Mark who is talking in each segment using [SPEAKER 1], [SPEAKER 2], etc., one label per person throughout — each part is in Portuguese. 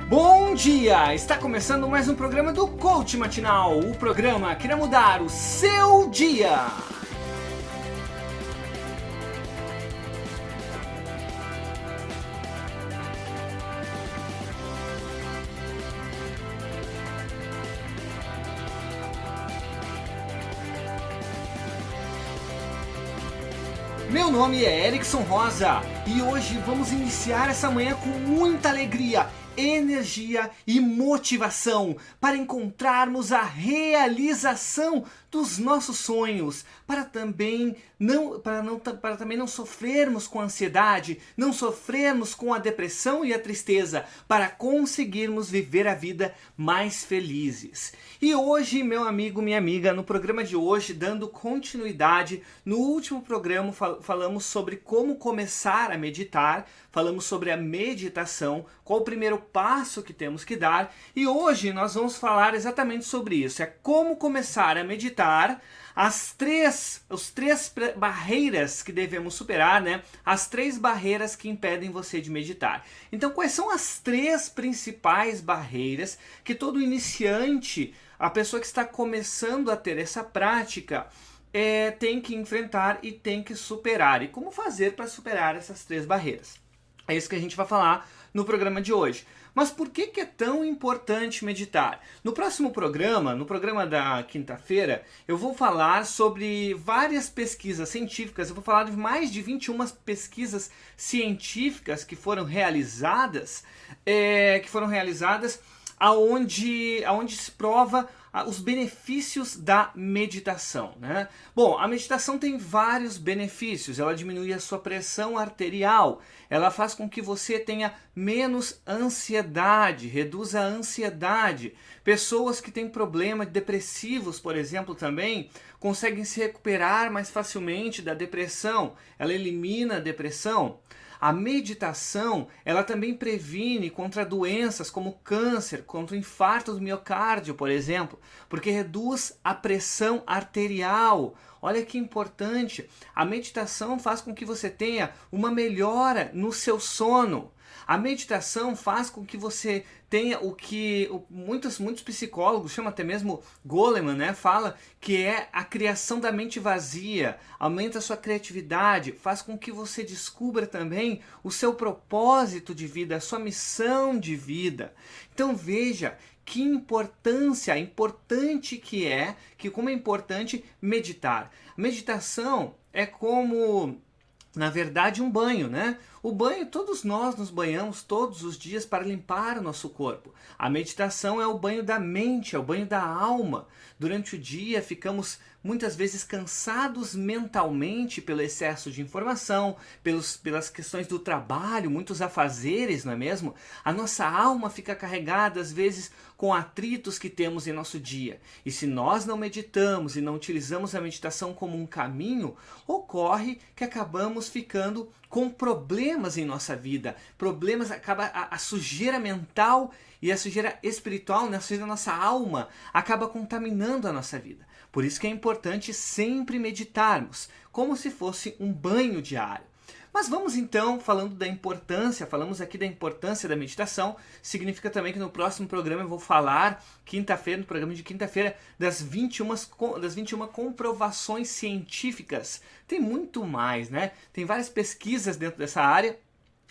[SPEAKER 1] Bom dia! Está começando mais um programa do Coach Matinal, o programa que irá mudar o seu dia. Meu nome é Erickson Rosa e hoje vamos iniciar essa manhã com muita alegria, energia e motivação para encontrarmos a realização dos nossos sonhos, para também não sofrermos com a ansiedade, não sofrermos com a depressão e a tristeza, para conseguirmos viver a vida mais felizes. E hoje, meu amigo, minha amiga, no programa de hoje, dando continuidade, no último programa falamos sobre como começar a meditar, falamos sobre a meditação, qual o primeiro passo que temos que dar, e hoje nós vamos falar exatamente sobre isso, é como começar a meditar, as três barreiras que devemos superar, né? As três barreiras que impedem você de meditar. Então, quais são as três principais barreiras que todo iniciante, a pessoa que está começando a ter essa prática, tem que enfrentar e tem que superar? E como fazer para superar essas três barreiras? É isso que a gente vai falar no programa de hoje. Mas por que é tão importante meditar? No próximo programa, no programa da quinta-feira, eu vou falar sobre várias pesquisas científicas, eu vou falar de mais de 21 pesquisas científicas que foram realizadas, aonde se prova os benefícios da meditação, né? Bom, a meditação tem vários benefícios. Ela diminui a sua pressão arterial, ela faz com que você tenha menos ansiedade, reduza a ansiedade. Pessoas que têm problemas depressivos, por exemplo, também conseguem se recuperar mais facilmente da depressão. Ela elimina a depressão. A meditação, ela também previne contra doenças como câncer, contra o infarto do miocárdio, por exemplo, porque reduz a pressão arterial. Olha que importante, a meditação faz com que você tenha uma melhora no seu sono. A meditação faz com que você tenha o que muitos psicólogos, chama até mesmo Goleman, né, fala que é a criação da mente vazia, aumenta a sua criatividade, faz com que você descubra também o seu propósito de vida, a sua missão de vida. Então veja que importante como é importante meditar. Meditação é como, na verdade, um banho, né? O banho, todos nós nos banhamos todos os dias para limpar o nosso corpo. A meditação é o banho da mente, é o banho da alma. Durante o dia ficamos muitas vezes cansados mentalmente pelo excesso de informação, pelas questões do trabalho, muitos afazeres, não é mesmo? A nossa alma fica carregada às vezes com atritos que temos em nosso dia. E se nós não meditamos e não utilizamos a meditação como um caminho, ocorre que acabamos ficando com problemas em nossa vida. Problemas, acaba a sujeira mental e a sujeira espiritual, a sujeira da nossa alma, acaba contaminando a nossa vida. Por isso que é importante sempre meditarmos, como se fosse um banho diário. Mas vamos então, falamos aqui da importância da meditação, significa também que no próximo programa eu vou falar, no programa de quinta-feira, das 21 comprovações científicas. Tem muito mais, né? Tem várias pesquisas dentro dessa área,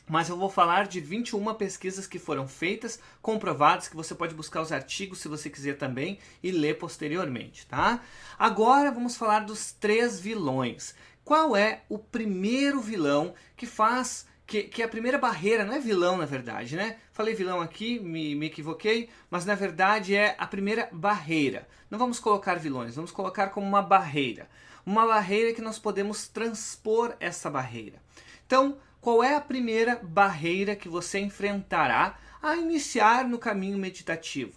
[SPEAKER 1] mas eu vou falar de 21 pesquisas que foram feitas, comprovadas, que você pode buscar os artigos se você quiser também e ler posteriormente, tá? Agora vamos falar dos 3 vilões. Qual é o primeiro vilão que faz, que a primeira barreira, não é vilão na verdade, né? Falei vilão aqui, me equivoquei, mas na verdade é a primeira barreira. Não vamos colocar vilões, vamos colocar como uma barreira. Uma barreira que nós podemos transpor essa barreira. Então, qual é a primeira barreira que você enfrentará a iniciar no caminho meditativo?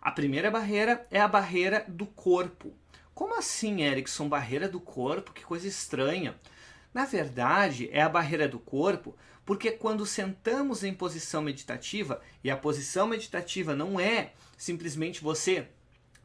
[SPEAKER 1] A primeira barreira é a barreira do corpo. Como assim, Erickson? Barreira do corpo? Que coisa estranha. Na verdade, é a barreira do corpo porque quando sentamos em posição meditativa, e a posição meditativa não é simplesmente você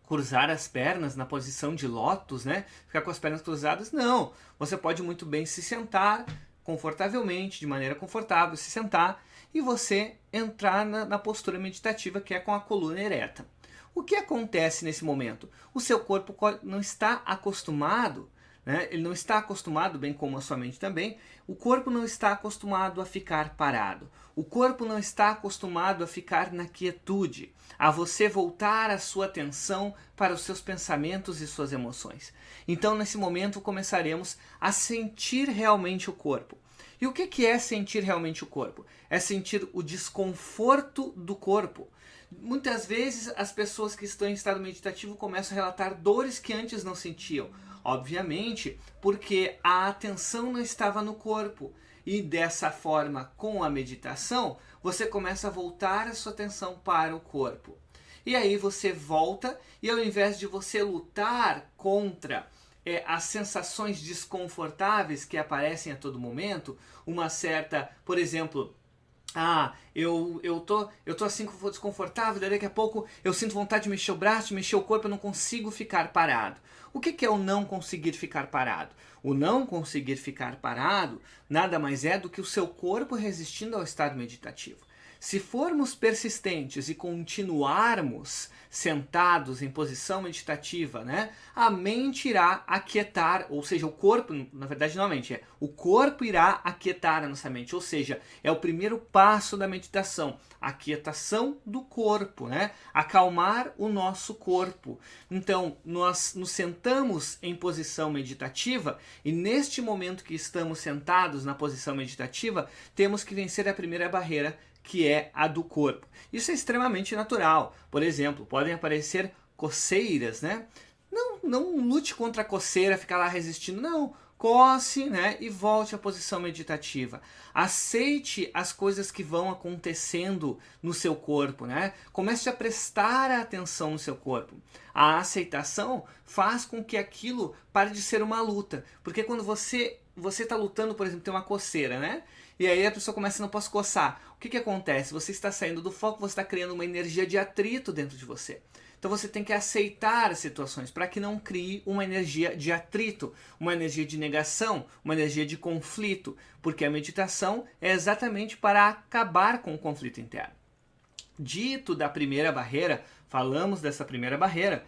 [SPEAKER 1] cruzar as pernas na posição de lótus, né? Ficar com as pernas cruzadas, não. Você pode muito bem se sentar confortavelmente, de maneira confortável, se sentar e você entrar na postura meditativa, que é com a coluna ereta. O que acontece nesse momento? O seu corpo não está acostumado, né? Ele não está acostumado, bem como a sua mente também, o corpo não está acostumado a ficar parado. O corpo não está acostumado a ficar na quietude, a você voltar a sua atenção para os seus pensamentos e suas emoções. Então, nesse momento, começaremos a sentir realmente o corpo. E o que é sentir realmente o corpo? É sentir o desconforto do corpo. Muitas vezes as pessoas que estão em estado meditativo começam a relatar dores que antes não sentiam. Obviamente, porque a atenção não estava no corpo. E dessa forma, com a meditação, você começa a voltar a sua atenção para o corpo. E aí você volta e ao invés de você lutar contra as sensações desconfortáveis que aparecem a todo momento, uma certa, por exemplo, eu tô assim desconfortável, daqui a pouco eu sinto vontade de mexer o braço, de mexer o corpo, eu não consigo ficar parado. O que é o não conseguir ficar parado? O não conseguir ficar parado nada mais é do que o seu corpo resistindo ao estado meditativo. Se formos persistentes e continuarmos sentados em posição meditativa, né, a mente irá aquietar, ou seja, o corpo, na verdade não a mente, o corpo irá aquietar a nossa mente, ou seja, é o primeiro passo da meditação, a aquietação do corpo, né, acalmar o nosso corpo. Então, nós nos sentamos em posição meditativa e neste momento que estamos sentados na posição meditativa, temos que vencer a primeira barreira, que é a do corpo. Isso é extremamente natural. Por exemplo, podem aparecer coceiras, né? Não lute contra a coceira, ficar lá resistindo, não. Coce, né? E volte à posição meditativa. Aceite as coisas que vão acontecendo no seu corpo, né? Comece a prestar atenção no seu corpo. A aceitação faz com que aquilo pare de ser uma luta. Porque quando você está lutando, por exemplo, tem uma coceira, né? E aí a pessoa começa, não posso coçar. O que acontece? Você está saindo do foco, você está criando uma energia de atrito dentro de você. Então você tem que aceitar as situações para que não crie uma energia de atrito, uma energia de negação, uma energia de conflito. Porque a meditação é exatamente para acabar com o conflito interno. Dito da primeira barreira, falamos dessa primeira barreira,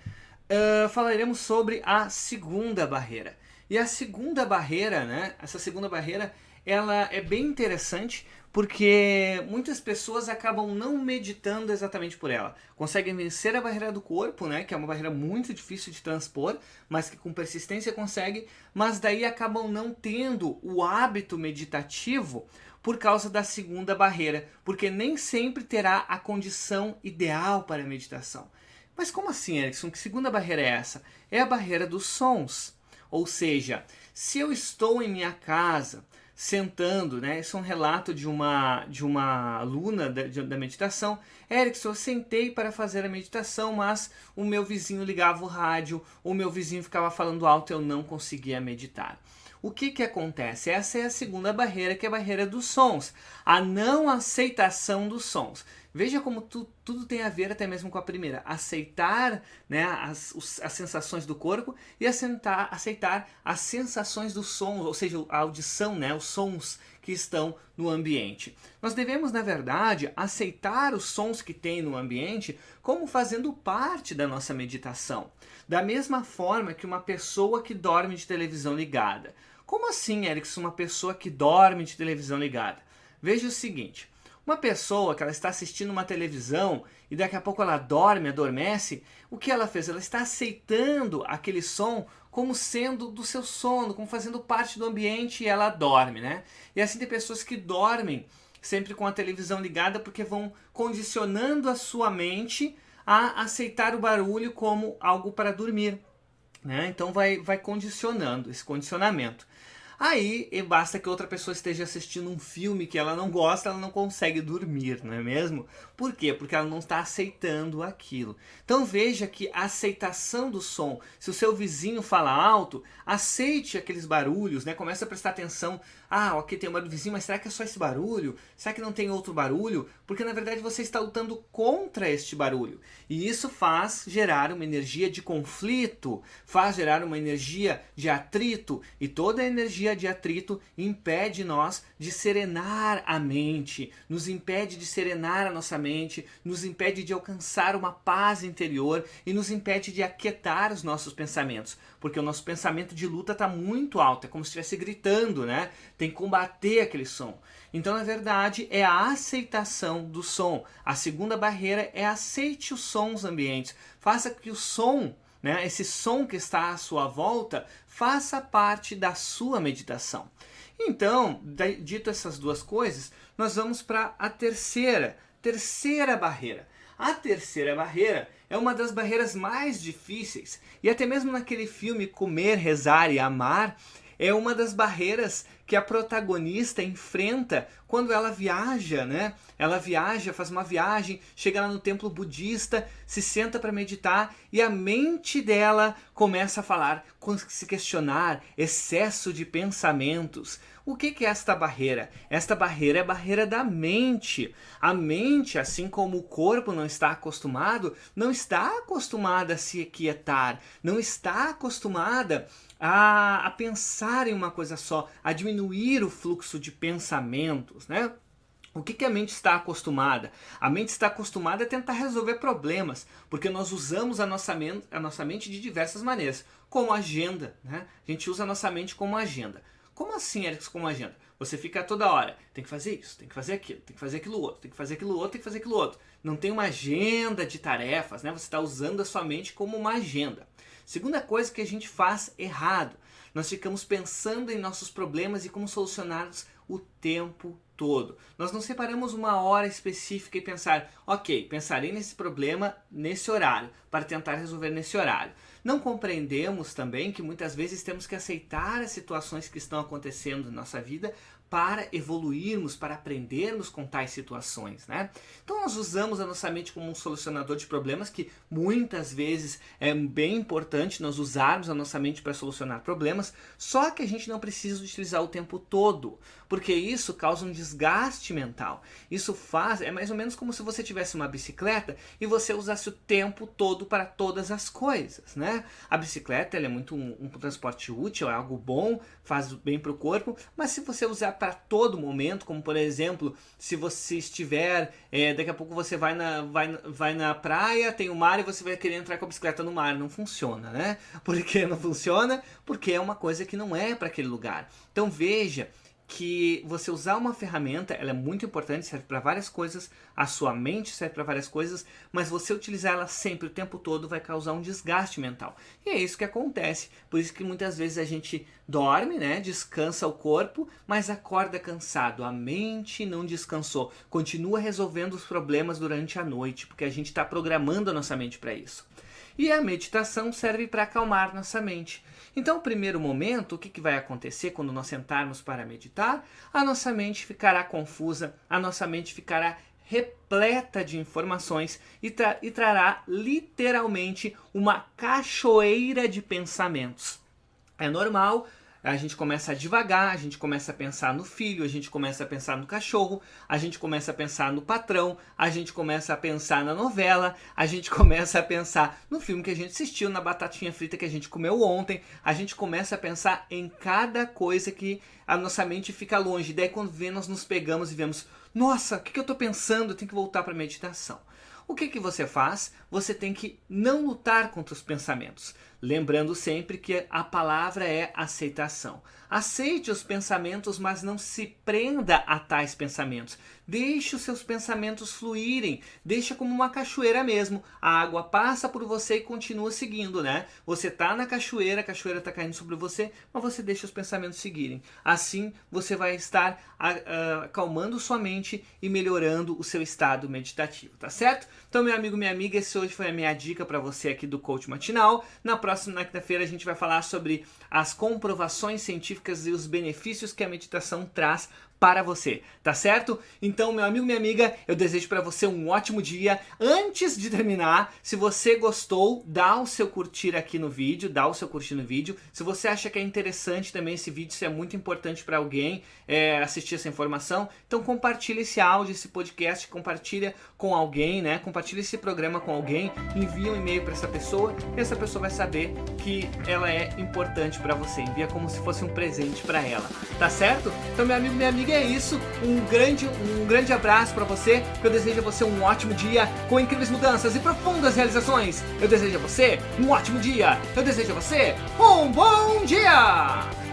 [SPEAKER 1] falaremos sobre a segunda barreira. E a segunda barreira, né? Essa segunda barreira, ela é bem interessante porque muitas pessoas acabam não meditando exatamente por ela. Conseguem vencer a barreira do corpo, né, que é uma barreira muito difícil de transpor, mas que com persistência consegue, mas daí acabam não tendo o hábito meditativo por causa da segunda barreira, porque nem sempre terá a condição ideal para a meditação. Mas como assim, Erickson? Que segunda barreira é essa? É a barreira dos sons. Ou seja, se eu estou em minha casa, sentando, né? Isso é um relato de uma aluna da meditação. Erickson, eu sentei para fazer a meditação, mas o meu vizinho ligava o rádio, o meu vizinho ficava falando alto, eu não conseguia meditar. O que acontece? Essa é a segunda barreira, que é a barreira dos sons. A não aceitação dos sons. Veja como tudo tem a ver até mesmo com a primeira. Aceitar, né, as sensações do corpo e aceitar as sensações dos sons, ou seja, a audição, né, os sons que estão no ambiente. Nós devemos, na verdade, aceitar os sons que tem no ambiente como fazendo parte da nossa meditação. Da mesma forma que uma pessoa que dorme de televisão ligada. Como assim, Erickson, uma pessoa que dorme de televisão ligada? Veja o seguinte. Uma pessoa que ela está assistindo uma televisão e daqui a pouco ela adormece, o que ela fez? Ela está aceitando aquele som como sendo do seu sono, como fazendo parte do ambiente e ela dorme, né? E assim tem pessoas que dormem sempre com a televisão ligada porque vão condicionando a sua mente a aceitar o barulho como algo para dormir, né? Então vai condicionando, esse condicionamento. Aí basta que outra pessoa esteja assistindo um filme que ela não gosta, ela não consegue dormir, não é mesmo? Por quê? Porque ela não está aceitando aquilo. Então veja que a aceitação do som, se o seu vizinho fala alto, aceite aqueles barulhos, né? Comece a prestar atenção. ah, ok, tem um barulho vizinho, mas será que é só esse barulho? Será que não tem outro barulho? Porque na verdade você está lutando contra este barulho. E isso faz gerar uma energia de conflito, faz gerar uma energia de atrito. E toda a energia de atrito impede nós de serenar a mente, nos impede de serenar a nossa mente, nos impede de alcançar uma paz interior e nos impede de aquietar os nossos pensamentos. Porque o nosso pensamento de luta está muito alto, é como se estivesse gritando, né? Tem que combater aquele som. Então, na verdade, é a aceitação do som. A segunda barreira é aceite os sons ambientes. Faça que o som, né, esse som que está à sua volta, faça parte da sua meditação. Então, dito essas duas coisas, nós vamos para a terceira barreira. A terceira barreira é uma das barreiras mais difíceis. E até mesmo naquele filme Comer, Rezar e Amar, é uma das barreiras que a protagonista enfrenta quando ela viaja, né? Ela viaja, faz uma viagem, chega lá no templo budista, se senta para meditar e a mente dela começa a falar, se questionar, excesso de pensamentos. O que é esta barreira? Esta barreira é a barreira da mente. A mente, assim como o corpo não está acostumada a se aquietar, não está acostumada a pensar em uma coisa só, a diminuir o fluxo de pensamentos, né? O que a mente está acostumada? A mente está acostumada a tentar resolver problemas, porque nós usamos a nossa mente de diversas maneiras, como agenda, né? A gente usa a nossa mente como agenda. Como assim, Alex, como agenda? Você fica toda hora, tem que fazer isso, tem que fazer aquilo, tem que fazer aquilo outro, tem que fazer aquilo outro, tem que fazer aquilo outro. Não tem uma agenda de tarefas, né? Você está usando a sua mente como uma agenda. Segunda coisa que a gente faz errado, nós ficamos pensando em nossos problemas e como solucioná-los o tempo todo. Nós não separamos uma hora específica e pensar, ok, pensarei nesse problema nesse horário, para tentar resolver nesse horário. Não compreendemos também que muitas vezes temos que aceitar as situações que estão acontecendo na nossa vida para evoluirmos, para aprendermos com tais situações, né? Então nós usamos a nossa mente como um solucionador de problemas, que muitas vezes é bem importante nós usarmos a nossa mente para solucionar problemas, só que a gente não precisa utilizar o tempo todo, porque isso causa um desgaste mental. Isso é mais ou menos como se você tivesse uma bicicleta e você usasse o tempo todo para todas as coisas, né? A bicicleta ela é muito um transporte útil, é algo bom, faz bem para o corpo, mas se você usar para todo momento, como por exemplo, se você estiver, daqui a pouco você vai na praia, tem o mar e você vai querer entrar com a bicicleta no mar, não funciona, né? Por que não funciona? Porque é uma coisa que não é para aquele lugar. Então veja que você usar uma ferramenta, ela é muito importante, serve para várias coisas, a sua mente serve para várias coisas, mas você utilizar ela sempre, o tempo todo, vai causar um desgaste mental. E é isso que acontece, por isso que muitas vezes a gente dorme, né, descansa o corpo, mas acorda cansado, a mente não descansou, continua resolvendo os problemas durante a noite, porque a gente está programando a nossa mente para isso. E a meditação serve para acalmar nossa mente. Então, no primeiro momento, o que vai acontecer quando nós sentarmos para meditar? A nossa mente ficará confusa, a nossa mente ficará repleta de informações e trará literalmente uma cachoeira de pensamentos. É normal. A gente começa devagar, a gente começa a pensar no filho, a gente começa a pensar no cachorro, a gente começa a pensar no patrão, a gente começa a pensar na novela, a gente começa a pensar no filme que a gente assistiu, na batatinha frita que a gente comeu ontem, a gente começa a pensar em cada coisa que a nossa mente fica longe. Daí quando nós nos pegamos e vemos, nossa, o que eu estou pensando? Eu tenho que voltar para a meditação. O que você faz? Você tem que não lutar contra os pensamentos. Lembrando sempre que a palavra é aceitação. Aceite os pensamentos, mas não se prenda a tais pensamentos. Deixe os seus pensamentos fluírem. Deixa como uma cachoeira mesmo. A água passa por você e continua seguindo, né? Você está na cachoeira, a cachoeira está caindo sobre você, mas você deixa os pensamentos seguirem. Assim, você vai estar acalmando sua mente e melhorando o seu estado meditativo, tá certo? Então, meu amigo, minha amiga, esse hoje foi a minha dica para você aqui do Coach Matinal. Na próxima quinta-feira a gente vai falar sobre as comprovações científicas e os benefícios que a meditação traz para você, tá certo? Então, meu amigo, minha amiga, eu desejo para você um ótimo dia. Antes de terminar, se você gostou, dá o seu curtir aqui no vídeo, dá o seu curtir no vídeo. Se você acha que é interessante também esse vídeo, se é muito importante para alguém assistir essa informação, então compartilha esse áudio, esse podcast, compartilha com alguém, né? Compartilha esse programa com alguém, envia um e-mail para essa pessoa e essa pessoa vai saber que ela é importante para você. Envia como se fosse um presente para ela, tá certo? Então, meu amigo, minha amiga, é isso. Um grande abraço para você. Eu desejo a você um ótimo dia com incríveis mudanças e profundas realizações. Eu desejo a você um ótimo dia. Eu desejo a você um bom dia!